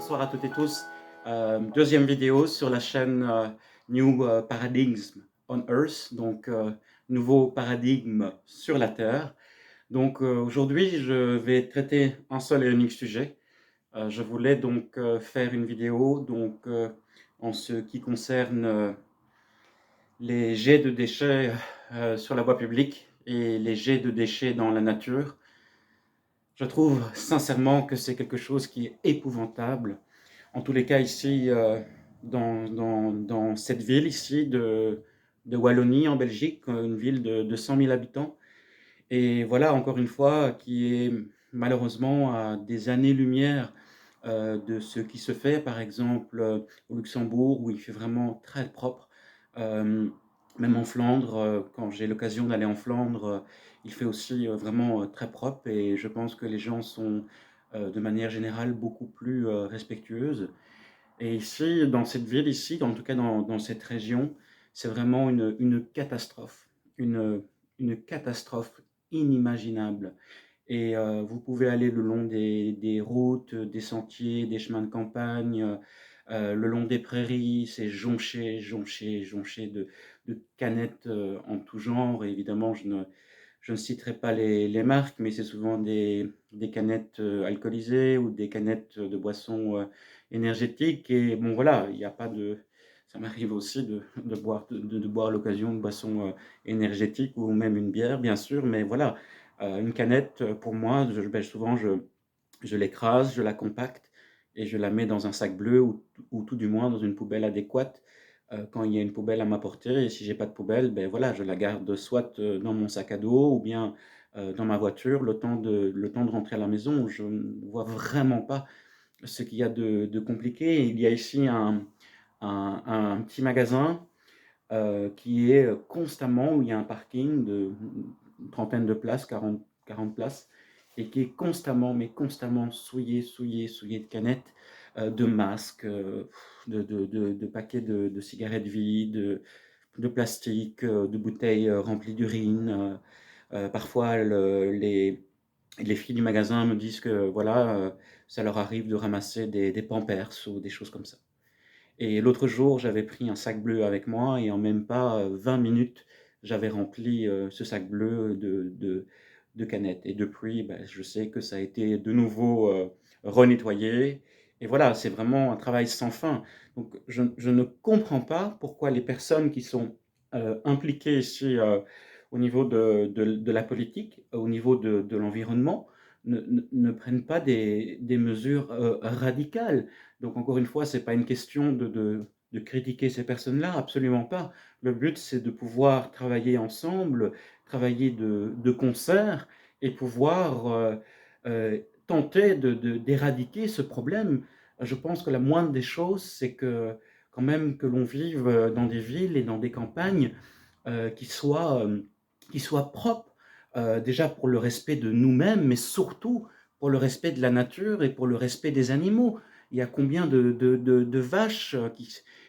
Bonsoir à toutes et tous. Deuxième vidéo sur la chaîne New Paradigms on Earth, donc nouveau paradigme sur la Terre. Donc aujourd'hui, je vais traiter un seul et unique sujet. Je voulais donc faire une vidéo donc, en ce qui concerne les jets de déchets sur la voie publique et les jets de déchets dans la nature. Je trouve sincèrement que c'est quelque chose qui est épouvantable. En tous les cas, ici, dans cette ville ici de Wallonie, en Belgique, une ville de 100 000 habitants. Et voilà, encore une fois, qui est malheureusement à des années-lumière de ce qui se fait, par exemple, au Luxembourg, où il fait vraiment très propre. Euh, Même en Flandre, quand j'ai l'occasion d'aller en Flandre, il fait aussi vraiment très propre. Et je pense que les gens sont, de manière générale, beaucoup plus respectueuses. Et ici, dans cette ville ici, en tout cas dans cette région, c'est vraiment une catastrophe, une, une catastrophe inimaginable. Et vous pouvez aller le long des routes, des sentiers, des chemins de campagne, le long des prairies, c'est jonché, jonché, jonché de canettes en tout genre. Et évidemment, je ne citerai pas les marques, mais c'est souvent des canettes alcoolisées ou des canettes de boissons énergétiques. Et bon, voilà, il n'y a pas de. Ça m'arrive aussi de boire, de boire à l'occasion une boisson énergétique ou même une bière, bien sûr, mais voilà, une canette, pour moi, souvent, je l'écrase, je la compacte et je la mets dans un sac bleu ou tout du moins dans une poubelle adéquate quand il y a une poubelle à m'apporter. Et si j'ai pas de poubelle, ben voilà, je la garde soit dans mon sac à dos ou bien dans ma voiture le temps de rentrer à la maison. Je ne vois vraiment pas ce qu'il y a de compliqué. Il y a ici un petit magasin qui est constamment, où il y a un parking de une trentaine de places, 40 places, et qui est constamment, mais constamment souillé, souillé, souillé de canettes, de masques, de paquets de cigarettes vides, de plastique, de bouteilles remplies d'urine. Parfois, les filles du magasin me disent que voilà, ça leur arrive de ramasser des Pampers ou des choses comme ça. Et l'autre jour, j'avais pris un sac bleu avec moi et en même pas 20 minutes, j'avais rempli ce sac bleu de canettes. Et depuis, ben, je sais que ça a été de nouveau renettoyé. Et voilà, c'est vraiment un travail sans fin. Donc, je ne comprends pas pourquoi les personnes qui sont impliquées ici au niveau de la politique, au niveau de l'environnement, ne prennent pas des mesures radicales. Donc encore une fois, ce n'est pas une question de critiquer ces personnes-là, absolument pas. Le but, c'est de pouvoir travailler ensemble, travailler de concert et pouvoir tenter d'éradiquer ce problème. Je pense que la moindre des choses, c'est que quand même que l'on vive dans des villes et dans des campagnes qui soient propres, déjà pour le respect de nous-mêmes, mais surtout pour le respect de la nature et pour le respect des animaux. Il y a combien de vaches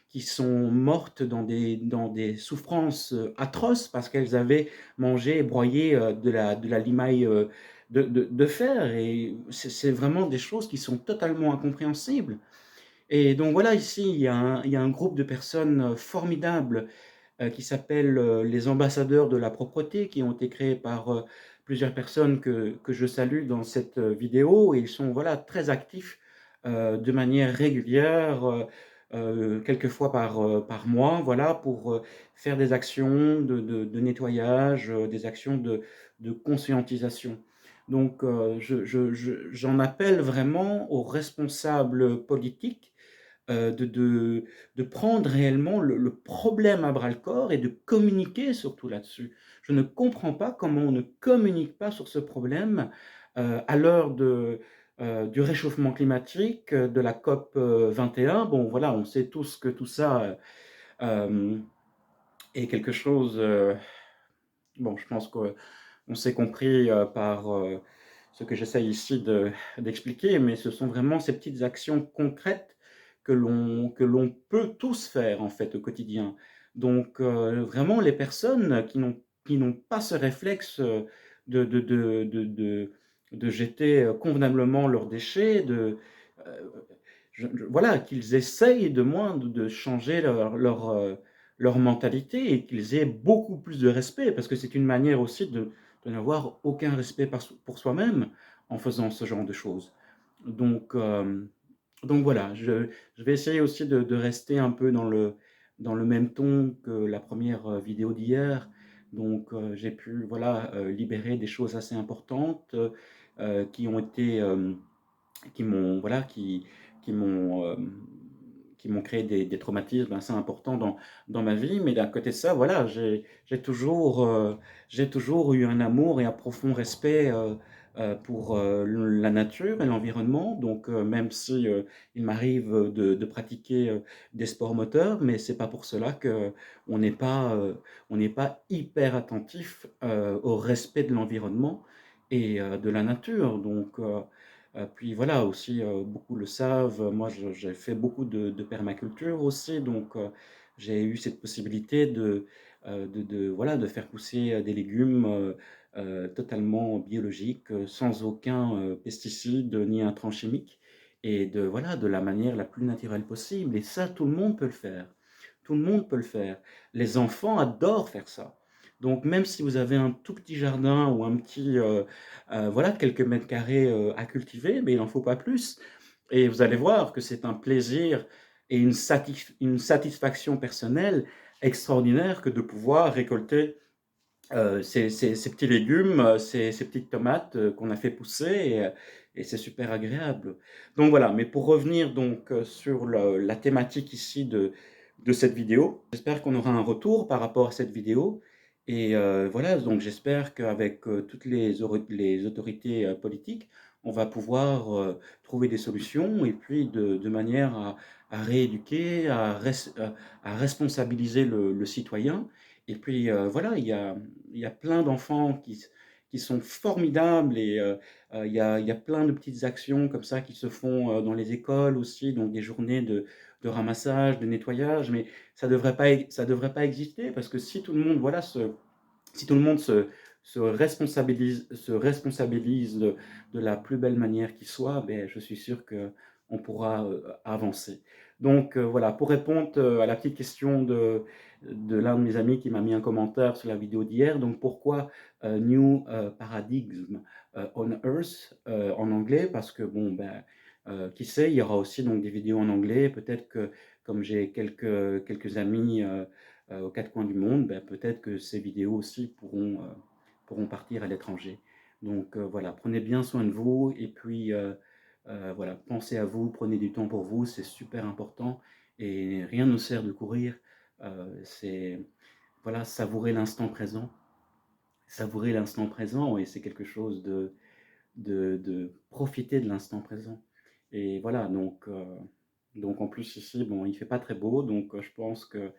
qui sont mortes dans des souffrances atroces parce qu'elles avaient mangé et broyé de la limaille de fer. Et c'est vraiment des choses qui sont totalement incompréhensibles. Et donc voilà, ici, il y a un groupe de personnes formidables qui s'appelle les ambassadeurs de la propreté, qui ont été créés par plusieurs personnes que je salue dans cette vidéo. Et ils sont voilà, très actifs de manière régulière, quelques fois par mois, voilà, pour faire des actions de nettoyage, des actions de conscientisation. Donc, j'en appelle vraiment aux responsables politiques de prendre réellement le problème à bras le corps et de communiquer surtout là-dessus. Je ne comprends pas comment on ne communique pas sur ce problème à l'heure du réchauffement climatique, de la COP 21. Bon, voilà, on sait tous que tout ça euh, est quelque chose. Bon, je pense qu'on s'est compris par ce que j'essaie ici d'expliquer, mais ce sont vraiment ces petites actions concrètes que l'on peut tous faire en fait au quotidien. Donc vraiment les personnes qui n'ont pas ce réflexe de, de, de, de, de jeter convenablement leurs déchets, euh, voilà, qu'ils essayent de moins de changer leur mentalité et qu'ils aient beaucoup plus de respect parce que c'est une manière aussi de n'avoir aucun respect pour soi-même en faisant ce genre de choses. Donc, voilà, je vais essayer aussi de rester un peu dans le même ton que la première vidéo d'hier. Donc, j'ai pu, voilà, libérer des choses assez importantes, qui ont été, qui m'ont voilà, qui m'ont créé des traumatismes assez importants dans ma vie. Mais d'un côté de ça, voilà, j'ai toujours eu un amour et un profond respect, pour, la nature et l'environnement. Donc, même si, il m'arrive, de pratiquer, des sports moteurs, mais c'est pas pour cela qu'on n'est pas, on n'est pas hyper attentif, au respect de l'environnement et de la nature. Donc, puis voilà aussi, beaucoup le savent, moi j'ai fait beaucoup de permaculture aussi, donc j'ai eu cette possibilité voilà, de faire pousser, des légumes, totalement biologiques, sans aucun, pesticide ni intrant chimique et de voilà, de la manière la plus naturelle possible et ça, tout le monde peut le faire. Tout le monde peut le faire. Les enfants adorent faire ça. Donc même si vous avez un tout petit jardin ou un petit, voilà, quelques mètres carrés, à cultiver, mais il n'en faut pas plus et vous allez voir que c'est un plaisir et une satisfaction personnelle extraordinaire que de pouvoir récolter, ces petits légumes, ces petites tomates, qu'on a fait pousser et c'est super agréable. Donc voilà, mais pour revenir donc, sur la thématique ici de cette vidéo, j'espère qu'on aura un retour par rapport à cette vidéo et voilà, donc j'espère qu'avec, toutes les autorités, politiques, on va pouvoir, trouver des solutions et puis de manière à rééduquer, à responsabiliser le citoyen et puis, voilà, il y a plein d'enfants qui sont formidables et il y a plein de petites actions comme ça qui se font, dans les écoles aussi, donc des journées de ramassage, de nettoyage, mais ça devrait pas exister parce que si tout le monde, voilà, si tout le monde se responsabilise de la plus belle manière qui soit, beh, je suis sûr qu'on pourra, avancer. Donc, voilà, pour répondre, à la petite question de l'un de mes amis qui m'a mis un commentaire sur la vidéo d'hier, donc pourquoi, New, Paradigm, on Earth, en anglais? Parce que bon, ben, qui sait, il y aura aussi donc des vidéos en anglais. Peut-être que comme j'ai quelques amis, aux quatre coins du monde, ben, peut-être que ces vidéos aussi pourront partir à l'étranger. Donc voilà, prenez bien soin de vous et puis voilà, pensez à vous, prenez du temps pour vous, c'est super important et rien ne sert de courir. C'est voilà, savourer l'instant présent et c'est quelque chose de profiter de l'instant présent. Et voilà, donc en plus ici, bon, il fait pas très beau, donc je pense que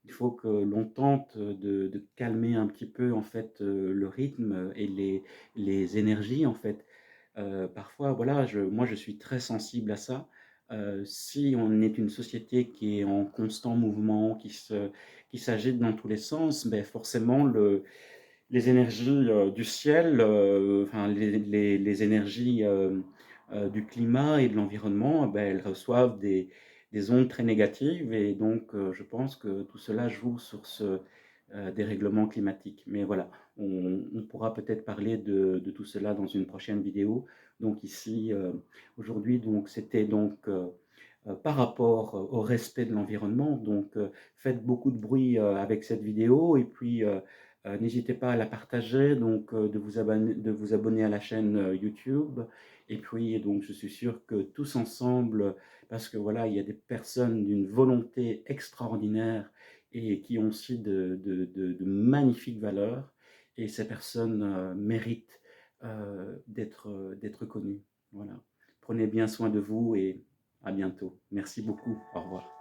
il faut que l'on tente de calmer un petit peu en fait, le rythme et les énergies en fait. Parfois voilà, moi je suis très sensible à ça. Si on est une société qui est en constant mouvement, qui s'agite dans tous les sens, beh, forcément les énergies, du ciel, enfin les énergies, du climat et de l'environnement, bah, elles reçoivent des ondes très négatives et donc je pense que tout cela joue sur ce, dérèglement climatique. Mais voilà, on pourra peut-être parler de tout cela dans une prochaine vidéo. Donc ici, aujourd'hui, donc c'était donc, par rapport, au respect de l'environnement. Donc, faites beaucoup de bruit, avec cette vidéo et puis, n'hésitez pas à la partager, donc, de vous abonner à la chaîne, YouTube et puis donc je suis sûr que tous ensemble, parce que voilà, il y a des personnes d'une volonté extraordinaire et qui ont aussi de magnifiques valeurs et ces personnes, méritent, d'être connues. Voilà. Prenez bien soin de vous et à bientôt. Merci beaucoup. Au revoir.